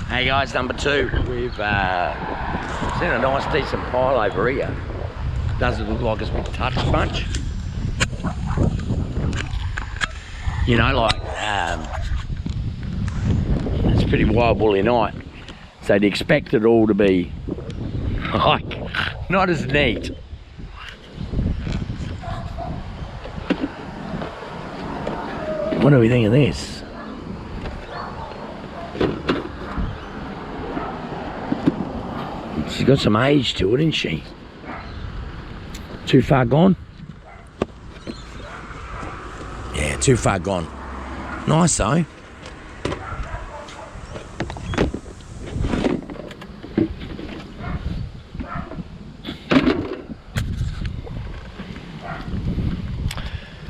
Hey guys, number 2. We've seen a nice decent pile over here. Doesn't look like it's been touched much. You know, like, it's a pretty wild woolly night. So you'd expect it all to be, like, not as neat. What do we think of this? She's got some age to it, isn't she? Too far gone? Yeah, too far gone. Nice though.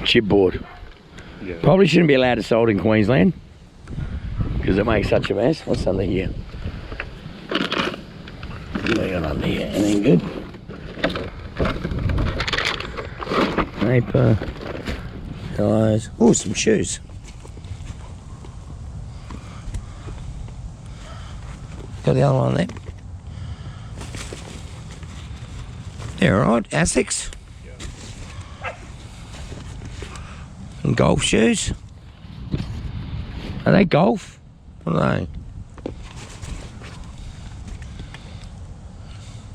Chipboard. Yeah. Probably shouldn't be allowed to sold in Queensland because it makes such a mess. What's under here? What we got under here? Anything good? Paper. Pillows. Oh, some shoes. Got the other one there. They're alright. Asics. And golf shoes. Are they golf? What are they?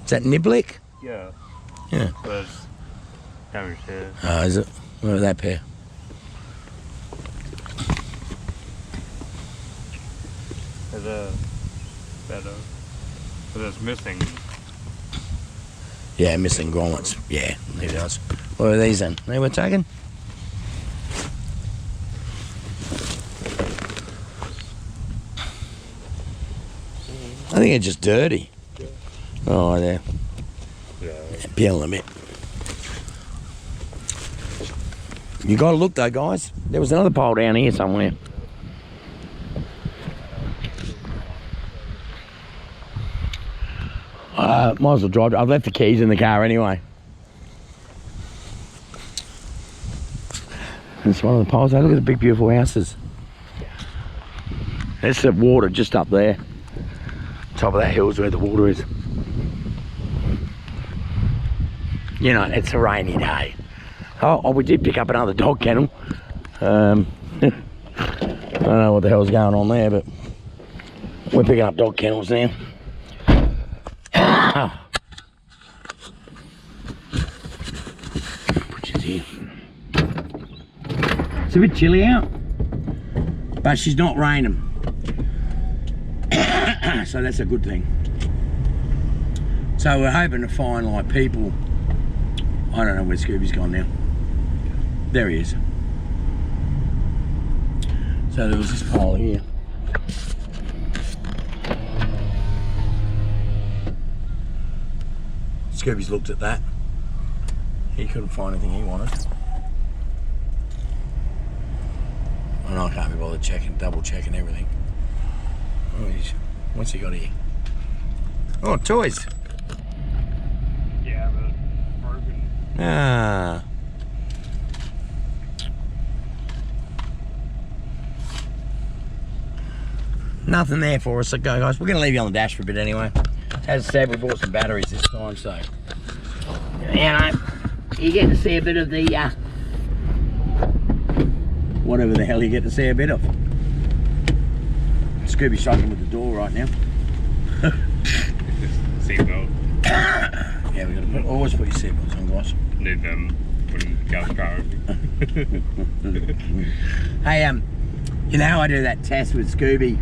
Is that Niblick? Yeah. Yeah. But damaged here. Oh, is it? Where was that pair? There's a better. But it's missing. Yeah, missing grommets. Yeah, there it is. What are these then? They were taken? I think they're just dirty. Yeah. Oh, yeah. Yeah. Peel a bit. You got to look though, guys. There was another pile down here somewhere. Might as well drive. I've left the keys in the car anyway. It's one of the piles. Look at the big, beautiful houses. There's the water just up there. Top of that hill's where the water is. You know, it's a rainy day. Oh, we did pick up another dog kennel. I don't know what the hell's going on there, but we're picking up dog kennels now. Butcher's here. It's a bit chilly out, but she's not raining. So that's a good thing. So we're hoping to find like people. I don't know where Scooby's gone now. There he is. So there was this pile here. Scooby's looked at that. He couldn't find anything he wanted. And I can't be bothered checking, double checking everything. Oh, what's he got here? Oh, toys. Yeah, but broken. Ah. Nothing there for us, so go guys. We're going to leave you on the dash for a bit anyway. As I said, we bought some batteries this time, so you know, you get to see a bit of the whatever the hell you get to see a bit of. Scooby's struggling with the door right now. Seatbelt. Yeah, we got to always put your seatbelts on, guys. Need them when the car Hey, you know how I do that test with Scooby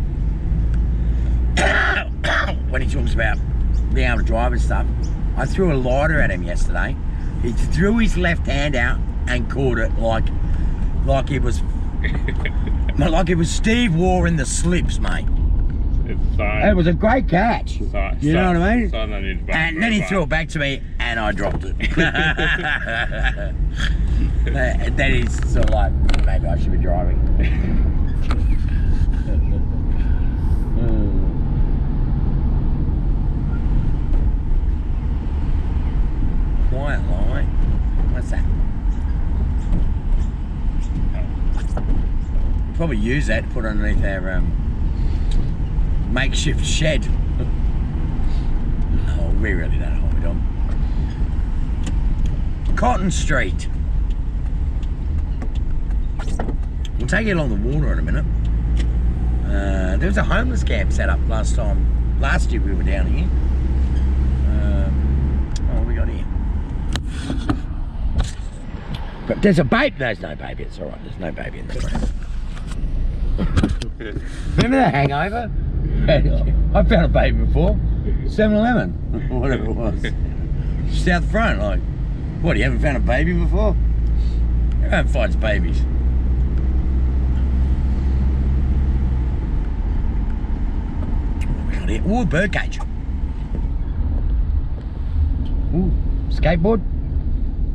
when he talks about being able to drive and stuff? I threw a lighter at him yesterday. He threw his left hand out and caught it like it was like it was Steve Waugh in the Slips, mate. It was a great catch. You know what I mean? And then he threw it back to me and I dropped it. Then he's sort of like, maybe I should be driving. Quiet light. What's that? We'll probably use that to put underneath our makeshift shed. Oh, we really don't know what we're doing. Cotton Street. We'll take you along the water in a minute. There was a homeless camp set up last year we were down here. What we got here? But there's a baby. There's no baby. It's all right. There's no baby in the front. Remember the Hangover? I found a baby before. 7-Eleven, whatever it was. Just out the front, like, what? You haven't found a baby before? Everyone finds babies. Ooh, birdcage. Ooh, skateboard.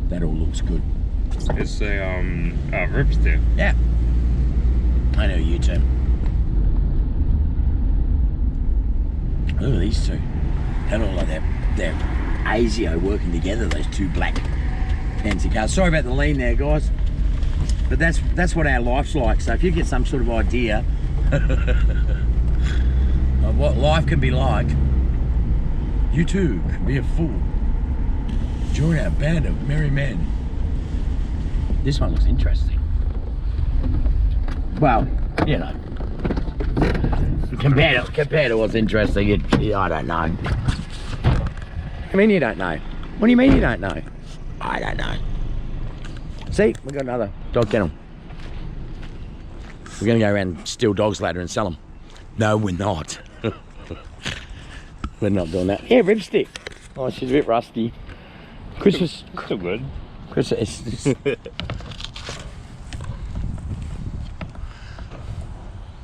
That all looks good. It's a ripstick. Yeah. I know you too. Look at these two. They look like they're ASIO working together, those two black fancy cars. Sorry about the lean there, guys. But that's what our life's like. So if you get some sort of idea of what life can be like, you too can be a fool. Join our band of merry men. This one looks interesting. Well, you know, compared to what's interesting, I don't know. I mean, you don't know. What do you mean you don't know? I don't know. See, we got another dog kennel. We're gonna go around and steal dogs later and sell them. No, we're not. We're not doing that. Yeah, ripstick. Oh, she's a bit rusty. Christmas. Still good. Christmas.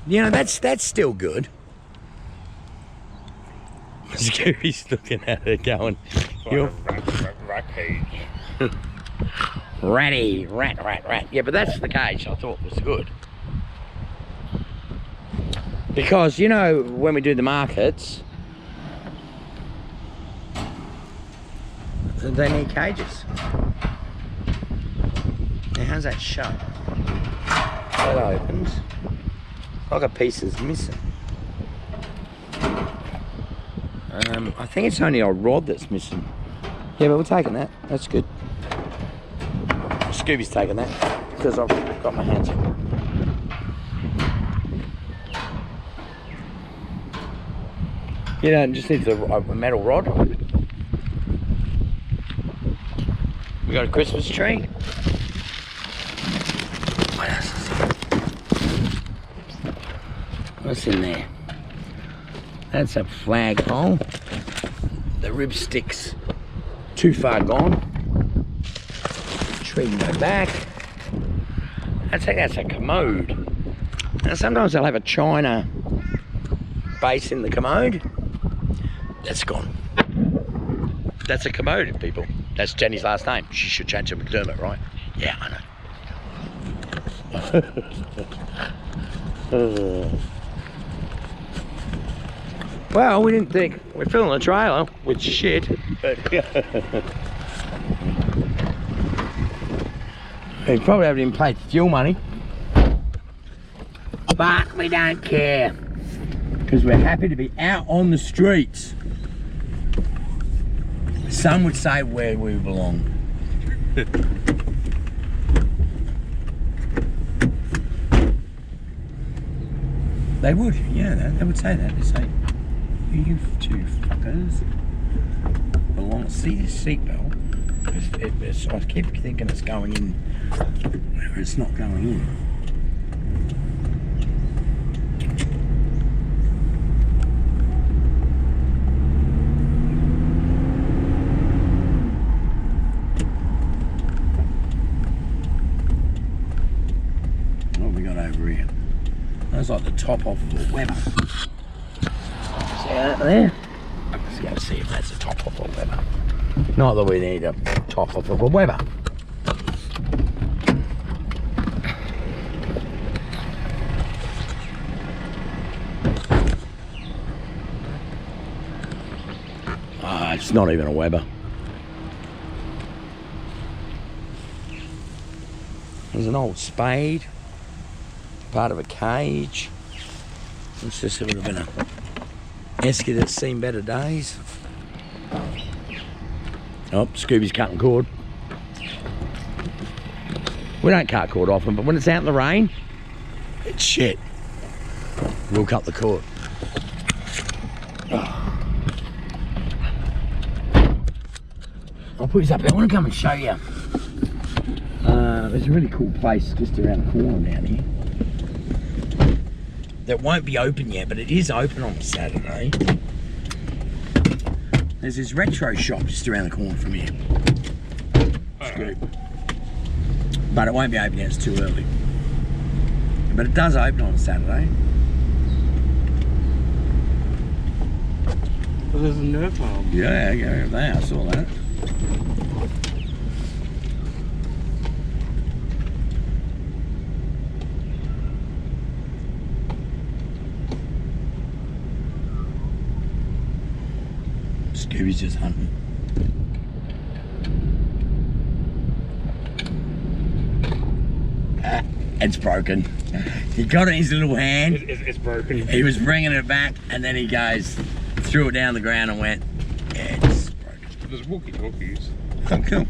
You know, that's still good. Scooby's looking at it going, Like rat cage. Ratty, rat. Yeah, but that's the cage I thought was good. Because, you know, when we do the markets, they need cages. Now, how's that shut? That opens. Like a piece is missing. I think it's only a rod that's missing. Yeah, but we're taking that. That's good. Scooby's taking that because I've got my hands on it. You know, it just needs a metal rod. We got a Christmas tree. What else is there? What's in there? That's a flagpole. The ribstick's too far gone. Tree no back. I think that's a commode. Now sometimes they'll have a china base in the commode. That's gone. That's a commode, people. That's Jenny's last name. She should change to McDermott, right? Yeah, I know. Well, we didn't think we're filling a trailer with shit. We probably haven't even paid fuel money. But we don't care. Because we're happy to be out on the streets. Some would say where we belong. They would, yeah, they would say that. They say, you two fuckers belong. See this seatbelt? I keep thinking it's going in where it's not going in. That's like the top off of a Weber. See that there? Let's go see if that's the top off of a Weber. Not that we need a top off of a Weber. It's not even a Weber. There's an old spade. Part of a cage. This would have been Esky that's seen better days. Oh, Scooby's cutting cord. We don't cut cord often, but when it's out in the rain, it's shit. We'll cut the cord. I'll put this up there. I want to come and show you. There's a really cool place just around the corner down here that won't be open yet, but it is open on Saturday. There's this retro shop just around the corner from here. Scoop. But it won't be open yet, it's too early. But it does open on Saturday. Well, there's a Nerf arm. Yeah, there, I saw that. Scooby's just hunting. It's broken. He got it in his little hand. It's broken. He was bringing it back, and then he goes, threw it down the ground and went, yeah, it's broken. There's walkie-talkies. Oh, cool.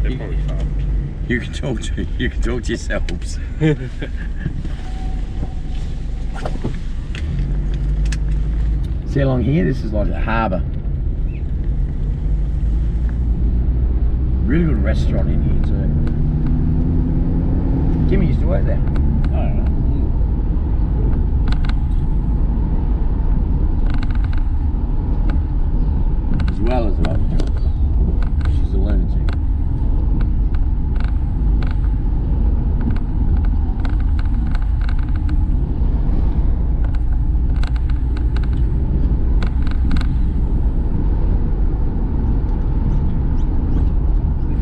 They're probably fucked. You can talk to yourselves. See along here, this is like a harbour. Really good restaurant in here too. Kimmy used to work there. Oh, yeah. As well as other jobs. She's a lunatic.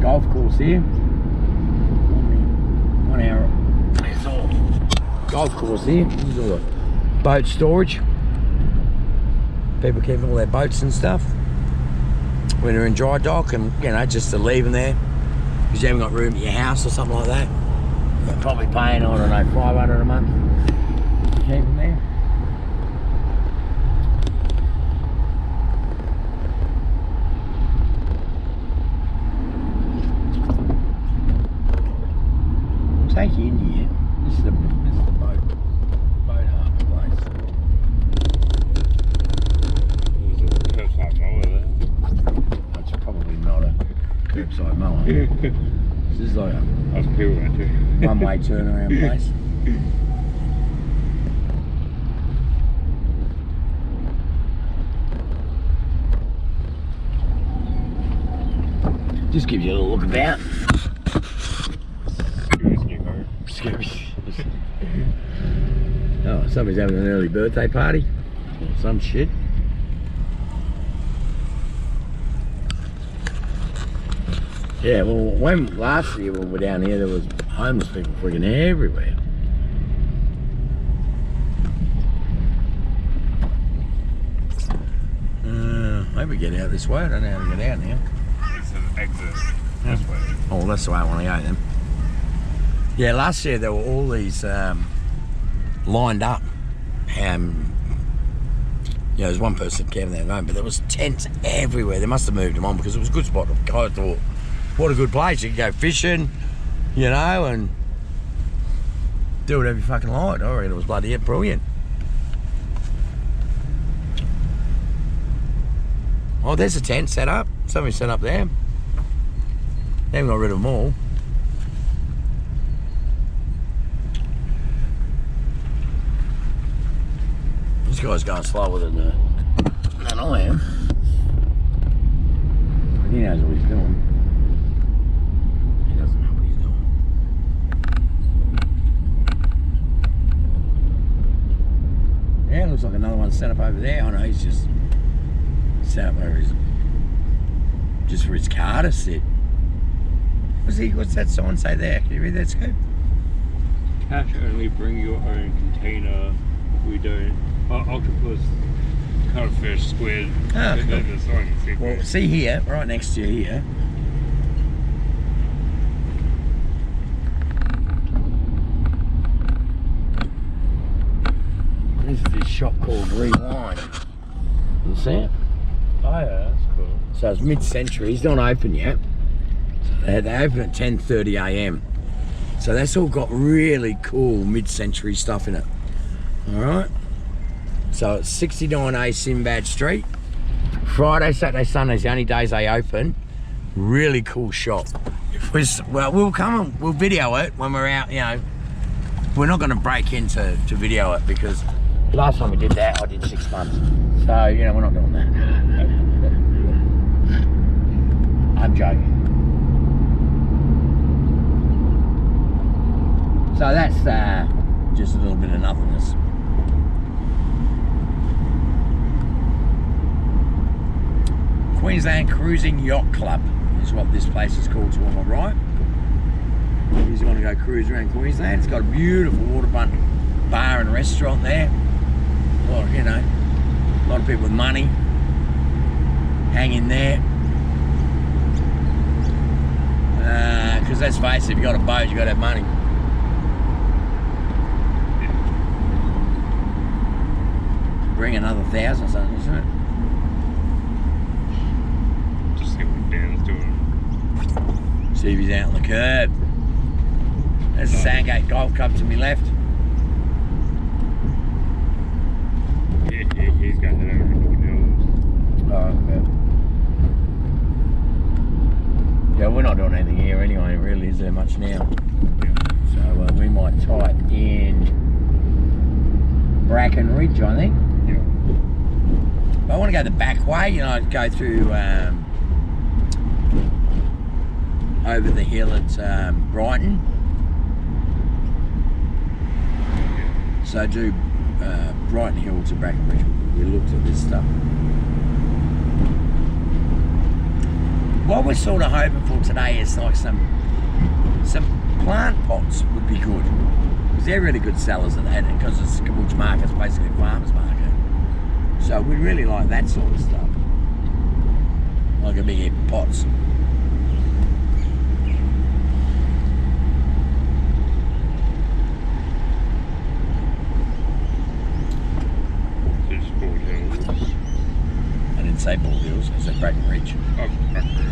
Golf course here. 1 hour. It's all golf course here. This is all the boat storage. People keeping all their boats and stuff when they're in dry dock, and you know, just to leave them there because you haven't got room at your house or something like that. You're probably paying, I don't know, $500 a month to keep them there. Take you in here. This is the boat harbour place. There's a curbside mower there. That's probably not a curbside mower. This is like a That's cool, that too. one-way turnaround place. Just gives you a little look about. Oh, somebody's having an early birthday party or some shit. Yeah, well, when last year we were down here, there was homeless people freaking everywhere. Maybe get out this way. I don't know how to get out now. It's an exit this way. Oh, that's the way I want to go then. Yeah, last year there were all these lined up. Yeah, there's one person camping there at home, but there was tents everywhere. They must have moved them on because it was a good spot. I thought, what a good place. You can go fishing, you know, and do whatever you fucking like. I reckon it was bloody brilliant. Oh, there's a tent set up. Somebody set up there. They haven't got rid of them all. This guy's going slower than I am. But he knows what he's doing. He doesn't know what he's doing. Yeah, looks like another one set up over there. I know he's just set up over his, just for his car to sit. What's that sign say there? Can you read that, Scoop? Cash only, bring your own container. We don't. Octopus, cuttlefish, squid. Ah, cool. The sign is secret. Well, see here, right next to you here. This is this shop called Rewind. You see it? Oh yeah, that's cool. So it's mid-century. It's not open yet. So they open at 10:30 a.m. So that's all got really cool mid-century stuff in it. All right. So it's 69A Sinbad Street. Friday, Saturday, Sunday's the only days they open. Really cool shop. Well, we'll come and we'll video it when we're out. You know, we're not going to break into video it because last time we did that, I did 6 months. So you know, we're not doing that. I'm joking. So that's just a little bit of nothingness. Queensland Cruising Yacht Club is what this place is called, to on my right. If you want to go cruise around Queensland, it's got a beautiful waterfront bar and restaurant there. Well, you know, a lot of people with money hanging there. Because let's face it, if you got a boat, you got to have money. Bring another 1,000 or something, isn't it? Just see what Dan's doing. See if he's out on the curb. There's the Sandgate Golf Club to my left. Yeah, he's got that everything else. Oh, yeah, we're not doing anything here anyway, really, is there much now? Yeah. So we might type in Bracken Ridge, I think. Yeah. But I want to go the back way, you know, I'd go through over the hill at Brighton. So do Brighton Hill to Bracken Ridge. We looked at this stuff. What we're sort of hoping for today is like some plant pots would be good, because they're really good sellers at that, because it's Caboolture Market, it's basically a farmer's market. So we'd really like that sort of stuff, like a big heap of pots. There's Bald Hills. I didn't say Bald Hills, I said Bracken Ridge. Oh, Bracken Ridge.